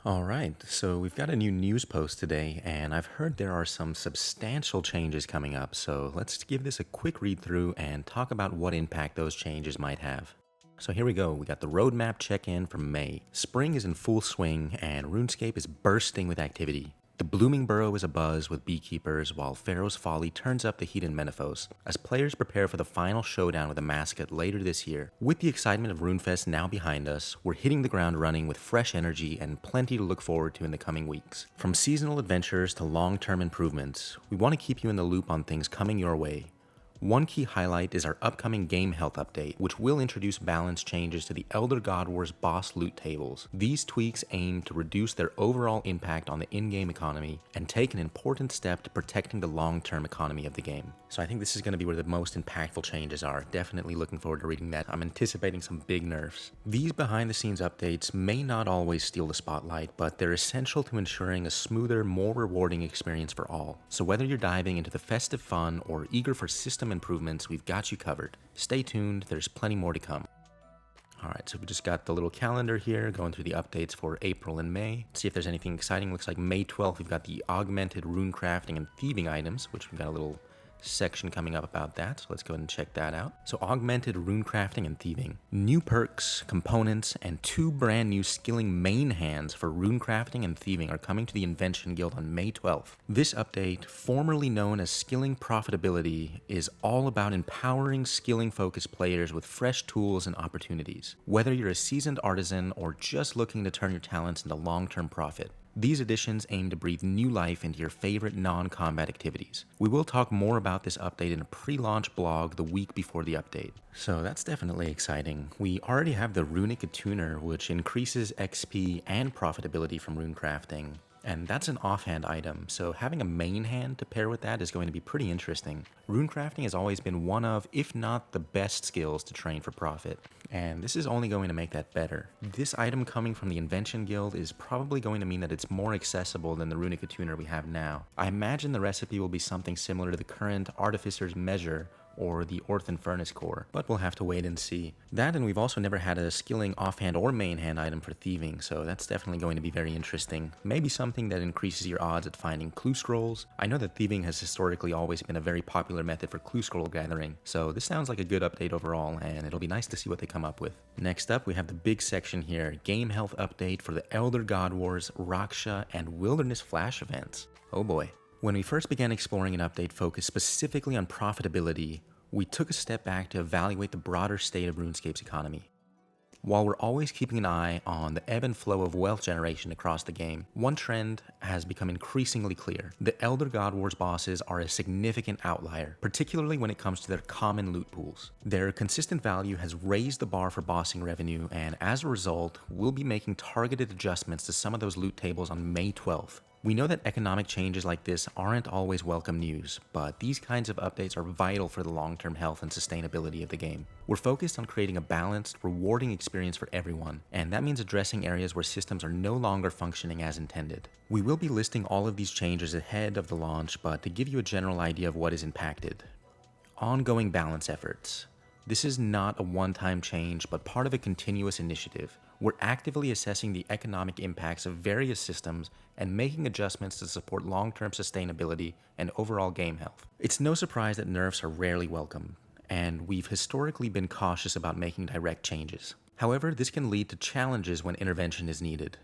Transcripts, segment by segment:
All right, so we've got a new news post today, and I've heard there are some substantial changes coming up, so let's give this a quick read through and talk about what impact those changes might have. So here we go, we got the roadmap check-in for May. Spring is in full swing, and Runescape is bursting with activity. The blooming burrow is abuzz with beekeepers, while Pharaoh's Folly turns up the heat in Menaphos, as players prepare for the final showdown with the mascot later this year. With the excitement of Runefest now behind us, we're hitting the ground running with fresh energy and plenty to look forward to in the coming weeks. From seasonal adventures to long-term improvements, we want to keep you in the loop on things coming your way. One key highlight is our upcoming game health update, which will introduce balance changes to the Elder God Wars boss loot tables. These tweaks aim to reduce their overall impact on the in-game economy and take an important step to protecting the long-term economy of the game. So I think this is going to be where the most impactful changes are. Definitely looking forward to reading that. I'm anticipating some big nerfs. These behind-the-scenes updates may not always steal the spotlight, but they're essential to ensuring a smoother, more rewarding experience for all. So whether you're diving into the festive fun or eager for system improvements, we've got you covered. Stay tuned, there's plenty more to come. Alright, so we just got the little calendar here going through the updates for April and May. Let's see if there's anything exciting. Looks like May 12th we've got the Augmented Runecrafting and Thieving items, which we've got a little section coming up about that, so let's go ahead and check that out. So Augmented Runecrafting and Thieving. New perks, components, and 2 brand new skilling main hands for Runecrafting and Thieving are coming to the Invention Guild on May 12th. This update, formerly known as Skilling Profitability, is all about empowering skilling-focused players with fresh tools and opportunities. Whether you're a seasoned artisan or just looking to turn your talents into long-term profit, these additions aim to breathe new life into your favorite non-combat activities. We will talk more about this update in a pre-launch blog the week before the update. So that's definitely exciting. We already have the Runic Tuner, which increases XP and profitability from runecrafting. And that's an offhand item, so having a main hand to pair with that is going to be pretty interesting. Runecrafting has always been one of, if not the best skills to train for profit, and this is only going to make that better. This item coming from the Invention Guild is probably going to mean that it's more accessible than the Runic Tuner we have now. I imagine the recipe will be something similar to the current Artificer's Measure or the Orthan Furnace Core, but we'll have to wait and see. That, and we've also never had a skilling offhand or main hand item for thieving, so that's definitely going to be very interesting. Maybe something that increases your odds at finding clue scrolls. I know that thieving has historically always been a very popular method for clue scroll gathering, so this sounds like a good update overall, and it'll be nice to see what they come up with. Next up, we have the big section here, game health update for the Elder God Wars, Raksha, and Wilderness Flash events. Oh boy. When we first began exploring an update focused specifically on profitability, we took a step back to evaluate the broader state of RuneScape's economy. While we're always keeping an eye on the ebb and flow of wealth generation across the game, one trend has become increasingly clear. The Elder God Wars bosses are a significant outlier, particularly when it comes to their common loot pools. Their consistent value has raised the bar for bossing revenue, and as a result, we'll be making targeted adjustments to some of those loot tables on May 12th. We know that economic changes like this aren't always welcome news, but these kinds of updates are vital for the long-term health and sustainability of the game. We're focused on creating a balanced, rewarding experience for everyone, and that means addressing areas where systems are no longer functioning as intended. We will be listing all of these changes ahead of the launch, but to give you a general idea of what is impacted. Ongoing balance efforts. This is not a one-time change, but part of a continuous initiative. We're actively assessing the economic impacts of various systems and making adjustments to support long-term sustainability and overall game health. It's no surprise that nerfs are rarely welcome, and we've historically been cautious about making direct changes. However, this can lead to challenges when intervention is needed.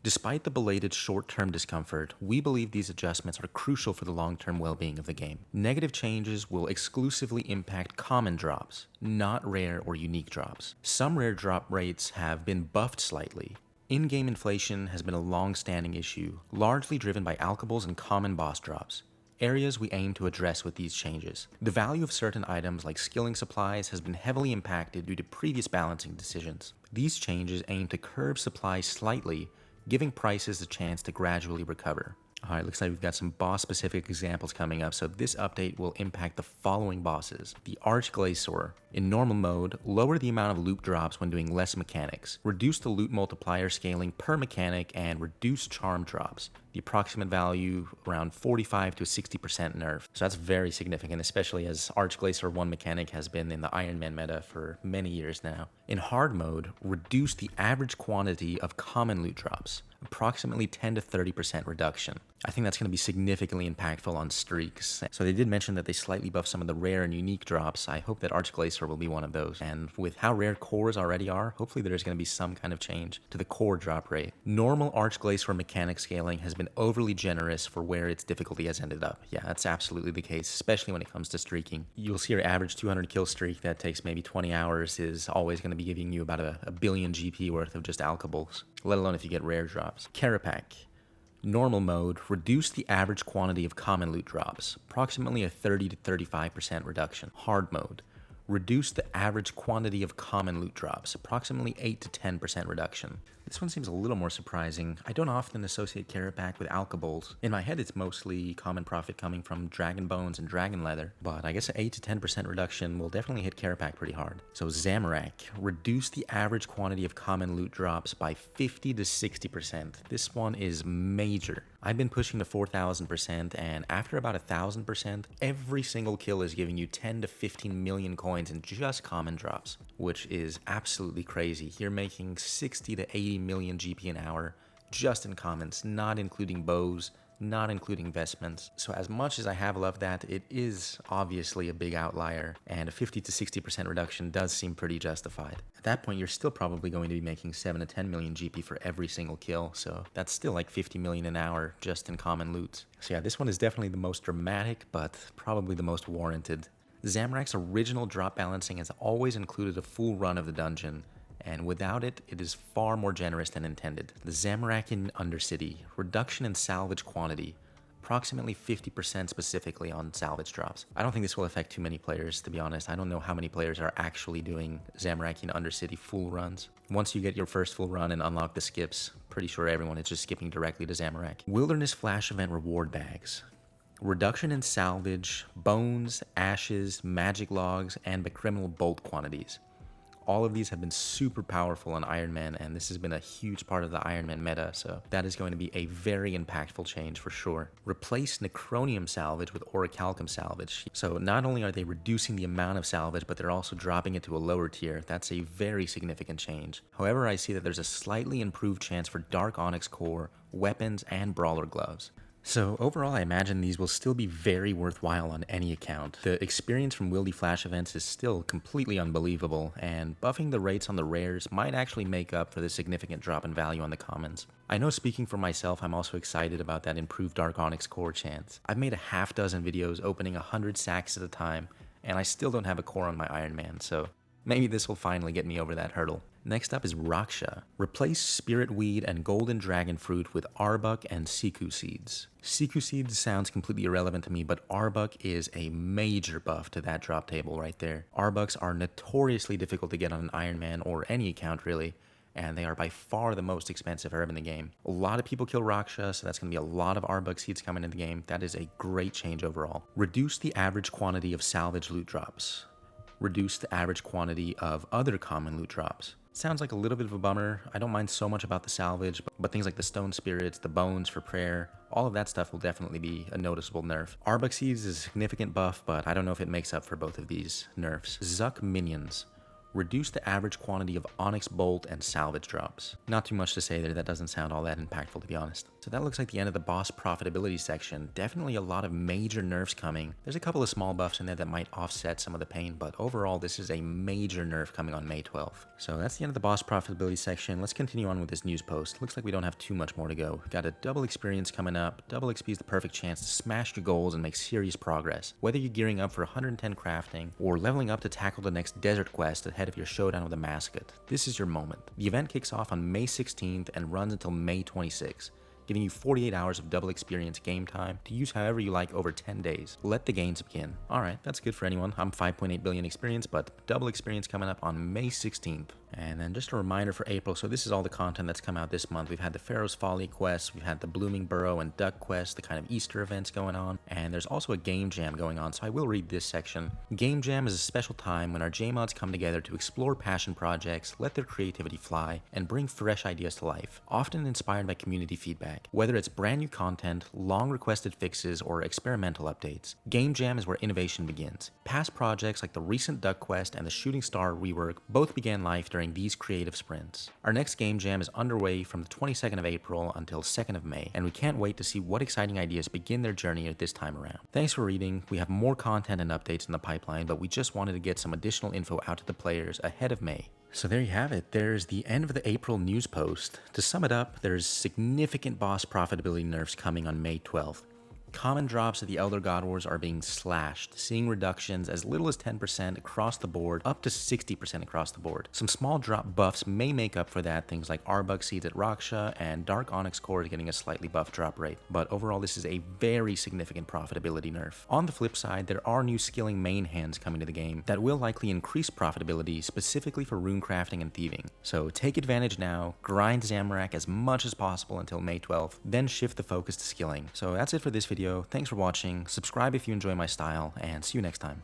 Despite the belated short-term discomfort, we believe these adjustments are crucial for the long-term well-being of the game. Negative changes will exclusively impact common drops, not rare or unique drops. Some rare drop rates have been buffed slightly. In-game inflation has been a long-standing issue, largely driven by alchables and common boss drops, areas we aim to address with these changes. The value of certain items like skilling supplies has been heavily impacted due to previous balancing decisions. These changes aim to curb supply slightly, giving prices a chance to gradually recover. Alright, looks like we've got some boss-specific examples coming up, so this update will impact the following bosses. The Archglacier. In normal mode, lower the amount of loot drops when doing less mechanics, reduce the loot multiplier scaling per mechanic, and reduce charm drops. The approximate value around 45 to 60% nerf. So that's very significant, especially as Archglacier 1 mechanic has been in the Iron Man meta for many years now. In hard mode, reduce the average quantity of common loot drops, approximately 10 to 30% reduction. I think that's going to be significantly impactful on streaks. So they did mention that they slightly buff some of the rare and unique drops. I hope that Archglacier will be one of those. And with how rare cores already are, hopefully there's going to be some kind of change to the core drop rate. Normal Archglacier mechanic scaling has been overly generous for where its difficulty has ended up. Yeah, that's absolutely the case, especially when it comes to streaking. You'll see your average 200 kill streak that takes maybe 20 hours is always going to be giving you about a billion GP worth of just alchables, let alone if you get rare drops. Carapac. Normal mode, reduce the average quantity of common loot drops, approximately a 30 to 35% reduction. Hard mode, reduce the average quantity of common loot drops, approximately 8 to 10% reduction. This one seems a little more surprising. I don't often associate Carapac with alchables. In my head, it's mostly common profit coming from dragon bones and dragon leather, but I guess an 8 to 10% reduction will definitely hit Carapac pretty hard. So Zamorak, reduce the average quantity of common loot drops by 50 to 60%. This one is major. I've been pushing to 4,000%, and after about 1,000%, every single kill is giving you 10 to 15 million coins in just common drops, which is absolutely crazy. You're making 60 to 80 million GP an hour just in commons, not including bows, not including vestments. So as much as I have loved that, it is obviously a big outlier, and a 50 to 60% reduction does seem pretty justified. At that point, you're still probably going to be making 7 to 10 million GP for every single kill, so that's still like 50 million an hour just in common loots. So yeah, this one is definitely the most dramatic, but probably the most warranted. Zamorak's original drop balancing has always included a full run of the dungeon, and without it, it is far more generous than intended. The Zamorakian Undercity, reduction in salvage quantity, approximately 50% specifically on salvage drops. I don't think this will affect too many players, to be honest. I don't know how many players are actually doing Zamorakian Undercity full runs. Once you get your first full run and unlock the skips, pretty sure everyone is just skipping directly to Zamorak. Wilderness Flash Event reward bags. Reduction in salvage, bones, ashes, magic logs, and criminal bolt quantities. All of these have been super powerful on Iron Man, and this has been a huge part of the Iron Man meta, so that is going to be a very impactful change for sure. Replace Necronium salvage with Orichalcum salvage. So not only are they reducing the amount of salvage, but they're also dropping it to a lower tier. That's a very significant change. However, I see that there's a slightly improved chance for Dark Onyx core, weapons, and brawler gloves. So overall, I imagine these will still be very worthwhile on any account. The experience from Wildy Flash events is still completely unbelievable, and buffing the rates on the rares might actually make up for the significant drop in value on the commons. I know, speaking for myself, I'm also excited about that improved Dark Onyx core chance. I've made a half dozen videos opening 100 sacks at a time, and I still don't have a core on my Iron Man, so maybe this will finally get me over that hurdle. Next up is Raksha. Replace Spirit Weed and Golden Dragon Fruit with Arbok and Siku Seeds. Siku Seeds sounds completely irrelevant to me, but Arbok is a major buff to that drop table right there. Arboks are notoriously difficult to get on an Iron Man or any account really, and they are by far the most expensive herb in the game. A lot of people kill Raksha, so that's going to be a lot of Arbok seeds coming in the game. That is a great change overall. Reduce the average quantity of salvage loot drops. Reduce the average quantity of other common loot drops. Sounds like a little bit of a bummer. I don't mind so much about the salvage, but things like the stone spirits, the bones for prayer, all of that stuff will definitely be a noticeable nerf. Arbok Seeds is a significant buff, but I don't know if it makes up for both of these nerfs. Zuck Minions. Reduce the average quantity of Onyx Bolt and salvage drops. Not too much to say there, that doesn't sound all that impactful to be honest. So that looks like the end of the boss profitability section. Definitely a lot of major nerfs coming. There's a couple of small buffs in there that might offset some of the pain, but overall this is a major nerf coming on May 12th. So that's the end of the boss profitability section. Let's continue on with this news post. Looks like we don't have too much more to go. We've got a double experience coming up. Double XP is the perfect chance to smash your goals and make serious progress. Whether you're gearing up for 110 crafting or leveling up to tackle the next desert quest ahead of your showdown with a Mascot, this is your moment. The event kicks off on May 16th and runs until May 26th, giving you 48 hours of double experience game time to use however you like over 10 days. Let the games begin. Alright, that's good for anyone. I'm 5.8 billion experience, but double experience coming up on May 16th. And then just a reminder for April, so this is all the content that's come out this month. We've had the Pharaoh's Folly quest, we've had the Blooming Burrow and Duck quest, the kind of Easter events going on, and there's also a game jam going on, so I will read this section. Game jam is a special time when our JMods come together to explore passion projects, let their creativity fly, and bring fresh ideas to life, often inspired by community feedback. Whether it's brand new content, long requested fixes, or experimental updates, Game Jam is where innovation begins. Past projects like the recent Duck quest and the Shooting Star rework both began life during during these creative sprints. Our next game jam is underway from the 22nd of April until 2nd of May, and we can't wait to see what exciting ideas begin their journey at this time around. Thanks for reading. We have more content and updates in the pipeline, but we just wanted to get some additional info out to the players ahead of May. So there you have it. There's the end of the April news post. To sum it up, there's significant boss profitability nerfs coming on May 12th. Common drops of the Elder God Wars are being slashed, seeing reductions as little as 10% across the board, up to 60% across the board. Some small drop buffs may make up for that, things like Arbug Seeds at Raksha and Dark Onyx Core getting a slightly buff drop rate, but overall this is a very significant profitability nerf. On the flip side, there are new skilling main hands coming to the game that will likely increase profitability specifically for Runecrafting and Thieving. So take advantage now, grind Zamorak as much as possible until May 12th, then shift the focus to skilling. So that's it for this video. Thanks for watching, subscribe if you enjoy my style, and see you next time.